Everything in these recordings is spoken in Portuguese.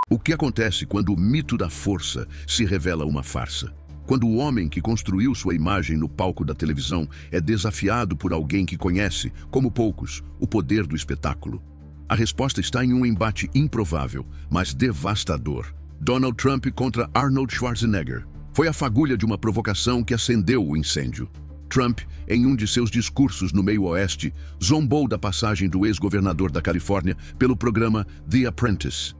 O que acontece quando o mito da força se revela uma farsa? Quando o homem que construiu sua imagem no palco da televisão é desafiado por alguém que conhece, como poucos, o poder do espetáculo? A resposta está em um embate improvável, mas devastador. Donald Trump contra Arnold Schwarzenegger. Foi a fagulha de uma provocação que acendeu o incêndio. Trump, em um de seus discursos no meio-oeste, zombou da passagem do ex-governador da Califórnia pelo programa The Apprentice.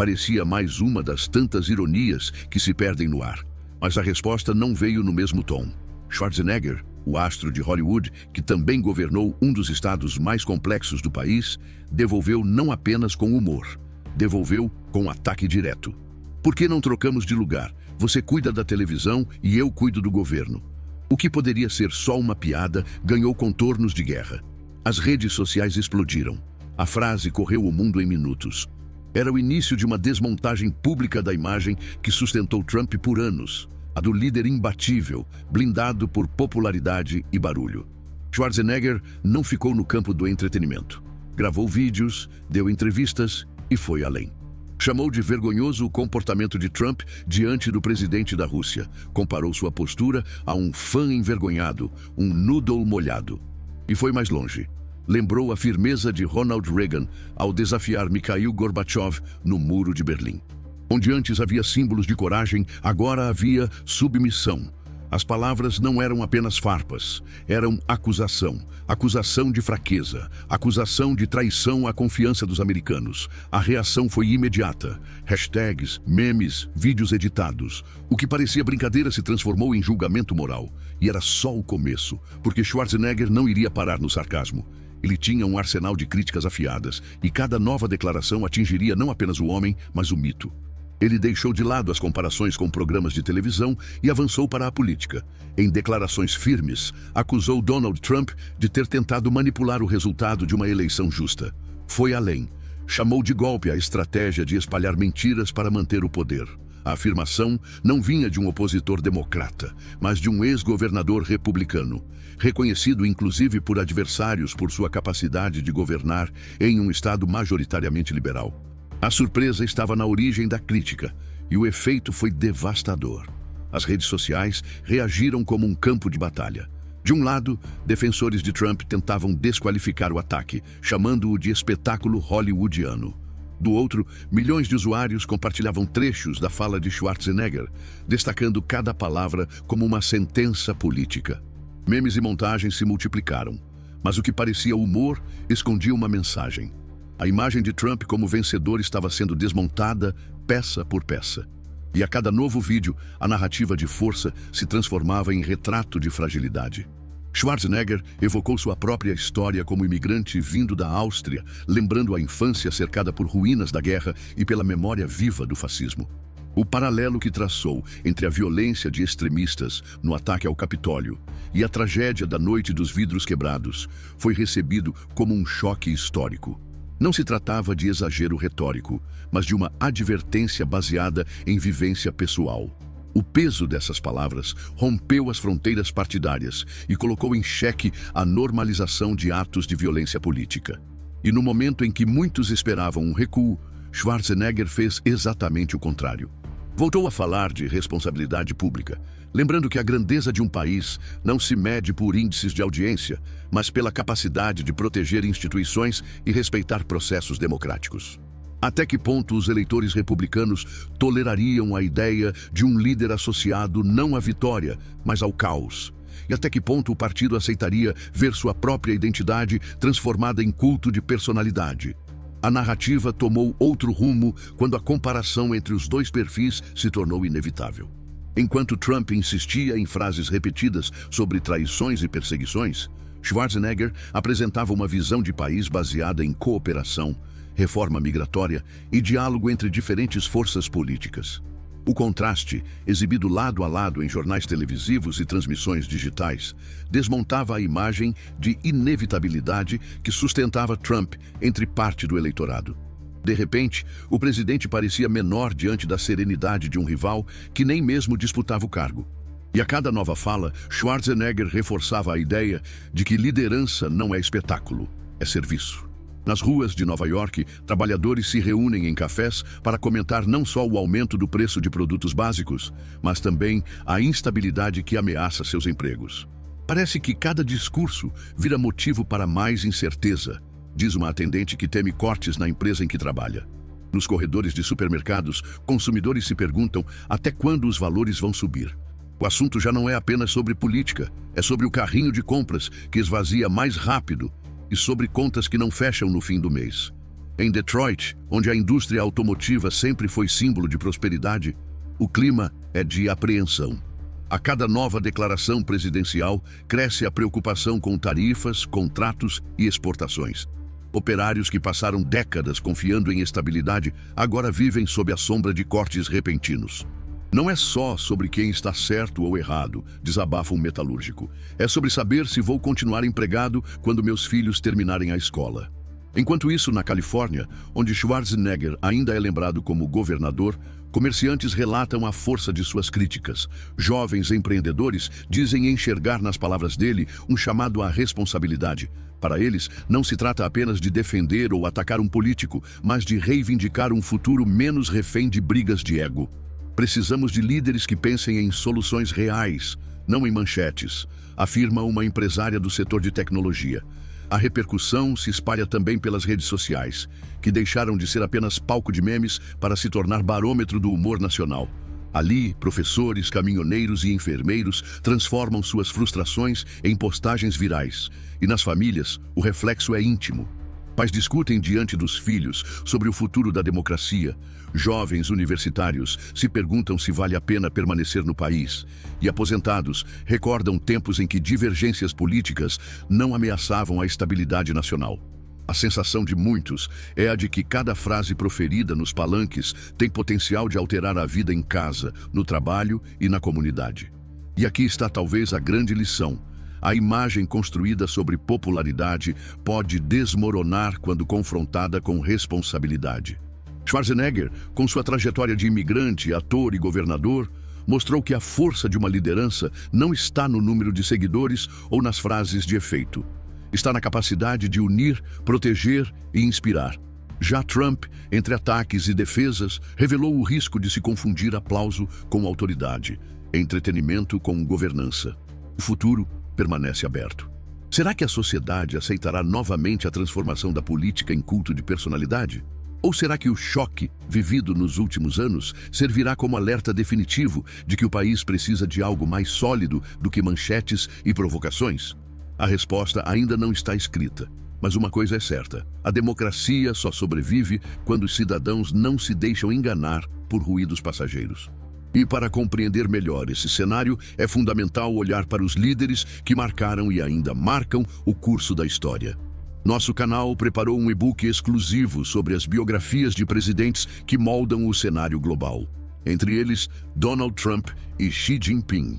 Parecia mais uma das tantas ironias que se perdem no ar. Mas a resposta não veio no mesmo tom. Schwarzenegger, o astro de Hollywood, que também governou um dos estados mais complexos do país, devolveu não apenas com humor, devolveu com ataque direto. Por que não trocamos de lugar? Você cuida da televisão e eu cuido do governo. O que poderia ser só uma piada ganhou contornos de guerra. As redes sociais explodiram. A frase correu o mundo em minutos. Era o início de uma desmontagem pública da imagem que sustentou Trump por anos, a do líder imbatível, blindado por popularidade e barulho. Schwarzenegger não ficou no campo do entretenimento. Gravou vídeos, deu entrevistas e foi além. Chamou de vergonhoso o comportamento de Trump diante do presidente da Rússia. Comparou sua postura a um fã envergonhado, um noodle molhado. E foi mais longe. Lembrou a firmeza de Ronald Reagan ao desafiar Mikhail Gorbachev no Muro de Berlim. Onde antes havia símbolos de coragem, agora havia submissão. As palavras não eram apenas farpas, eram acusação. Acusação de fraqueza, acusação de traição à confiança dos americanos. A reação foi imediata. Hashtags, memes, vídeos editados. O que parecia brincadeira se transformou em julgamento moral. E era só o começo, porque Schwarzenegger não iria parar no sarcasmo. Ele tinha um arsenal de críticas afiadas, e cada nova declaração atingiria não apenas o homem, mas o mito. Ele deixou de lado as comparações com programas de televisão e avançou para a política. Em declarações firmes, acusou Donald Trump de ter tentado manipular o resultado de uma eleição justa. Foi além. Chamou de golpe a estratégia de espalhar mentiras para manter o poder. A afirmação não vinha de um opositor democrata, mas de um ex-governador republicano, reconhecido inclusive por adversários por sua capacidade de governar em um estado majoritariamente liberal. A surpresa estava na origem da crítica, e o efeito foi devastador. As redes sociais reagiram como um campo de batalha. De um lado, defensores de Trump tentavam desqualificar o ataque, chamando-o de espetáculo hollywoodiano. Do outro, milhões de usuários compartilhavam trechos da fala de Schwarzenegger, destacando cada palavra como uma sentença política. Memes e montagens se multiplicaram, mas o que parecia humor escondia uma mensagem. A imagem de Trump como vencedor estava sendo desmontada peça por peça. E a cada novo vídeo, a narrativa de força se transformava em retrato de fragilidade. Schwarzenegger evocou sua própria história como imigrante vindo da Áustria, lembrando a infância cercada por ruínas da guerra e pela memória viva do fascismo. O paralelo que traçou entre a violência de extremistas no ataque ao Capitólio e a tragédia da Noite dos Vidros Quebrados foi recebido como um choque histórico. Não se tratava de exagero retórico, mas de uma advertência baseada em vivência pessoal. O peso dessas palavras rompeu as fronteiras partidárias e colocou em xeque a normalização de atos de violência política. E no momento em que muitos esperavam um recuo, Schwarzenegger fez exatamente o contrário. Voltou a falar de responsabilidade pública, lembrando que a grandeza de um país não se mede por índices de audiência, mas pela capacidade de proteger instituições e respeitar processos democráticos. Até que ponto os eleitores republicanos tolerariam a ideia de um líder associado não à vitória, mas ao caos? E até que ponto o partido aceitaria ver sua própria identidade transformada em culto de personalidade? A narrativa tomou outro rumo quando a comparação entre os dois perfis se tornou inevitável. Enquanto Trump insistia em frases repetidas sobre traições e perseguições, Schwarzenegger apresentava uma visão de país baseada em cooperação, reforma migratória e diálogo entre diferentes forças políticas. O contraste, exibido lado a lado em jornais televisivos e transmissões digitais, desmontava a imagem de inevitabilidade que sustentava Trump entre parte do eleitorado. De repente, o presidente parecia menor diante da serenidade de um rival que nem mesmo disputava o cargo. E a cada nova fala, Schwarzenegger reforçava a ideia de que liderança não é espetáculo, é serviço. Nas ruas de Nova York, trabalhadores se reúnem em cafés para comentar não só o aumento do preço de produtos básicos, mas também a instabilidade que ameaça seus empregos. Parece que cada discurso vira motivo para mais incerteza, diz uma atendente que teme cortes na empresa em que trabalha. Nos corredores de supermercados, consumidores se perguntam até quando os valores vão subir. O assunto já não é apenas sobre política, é sobre o carrinho de compras que esvazia mais rápido e sobre contas que não fecham no fim do mês. Em Detroit, onde a indústria automotiva sempre foi símbolo de prosperidade, o clima é de apreensão. A cada nova declaração presidencial, cresce a preocupação com tarifas, contratos e exportações. Operários que passaram décadas confiando em estabilidade agora vivem sob a sombra de cortes repentinos. Não é só sobre quem está certo ou errado, desabafa um metalúrgico. É sobre saber se vou continuar empregado quando meus filhos terminarem a escola. Enquanto isso, na Califórnia, onde Schwarzenegger ainda é lembrado como governador, comerciantes relatam a força de suas críticas. Jovens empreendedores dizem enxergar nas palavras dele um chamado à responsabilidade. Para eles, não se trata apenas de defender ou atacar um político, mas de reivindicar um futuro menos refém de brigas de ego. Precisamos de líderes que pensem em soluções reais, não em manchetes, afirma uma empresária do setor de tecnologia. A repercussão se espalha também pelas redes sociais, que deixaram de ser apenas palco de memes para se tornar barômetro do humor nacional. Ali, professores, caminhoneiros e enfermeiros transformam suas frustrações em postagens virais. E nas famílias, o reflexo é íntimo. Pais discutem diante dos filhos sobre o futuro da democracia. Jovens universitários se perguntam se vale a pena permanecer no país. E aposentados recordam tempos em que divergências políticas não ameaçavam a estabilidade nacional. A sensação de muitos é a de que cada frase proferida nos palanques tem potencial de alterar a vida em casa, no trabalho e na comunidade. E aqui está talvez a grande lição. A imagem construída sobre popularidade pode desmoronar quando confrontada com responsabilidade. Schwarzenegger, com sua trajetória de imigrante, ator e governador, mostrou que a força de uma liderança não está no número de seguidores ou nas frases de efeito. Está na capacidade de unir, proteger e inspirar. Já Trump, entre ataques e defesas, revelou o risco de se confundir aplauso com autoridade, entretenimento com governança. O futuro permanece aberto. Será que a sociedade aceitará novamente a transformação da política em culto de personalidade? Ou será que o choque vivido nos últimos anos servirá como alerta definitivo de que o país precisa de algo mais sólido do que manchetes e provocações? A resposta ainda não está escrita, mas uma coisa é certa: a democracia só sobrevive quando os cidadãos não se deixam enganar por ruídos passageiros. E para compreender melhor esse cenário, é fundamental olhar para os líderes que marcaram e ainda marcam o curso da história. Nosso canal preparou um e-book exclusivo sobre as biografias de presidentes que moldam o cenário global. Entre eles, Donald Trump e Xi Jinping.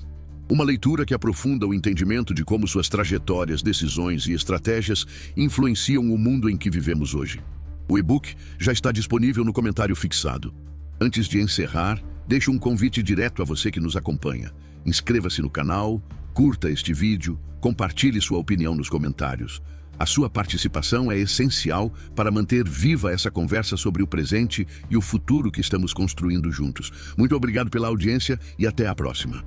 Uma leitura que aprofunda o entendimento de como suas trajetórias, decisões e estratégias influenciam o mundo em que vivemos hoje. O e-book já está disponível no comentário fixado. Antes de encerrar, deixo um convite direto a você que nos acompanha. Inscreva-se no canal, curta este vídeo, compartilhe sua opinião nos comentários. A sua participação é essencial para manter viva essa conversa sobre o presente e o futuro que estamos construindo juntos. Muito obrigado pela audiência e até a próxima.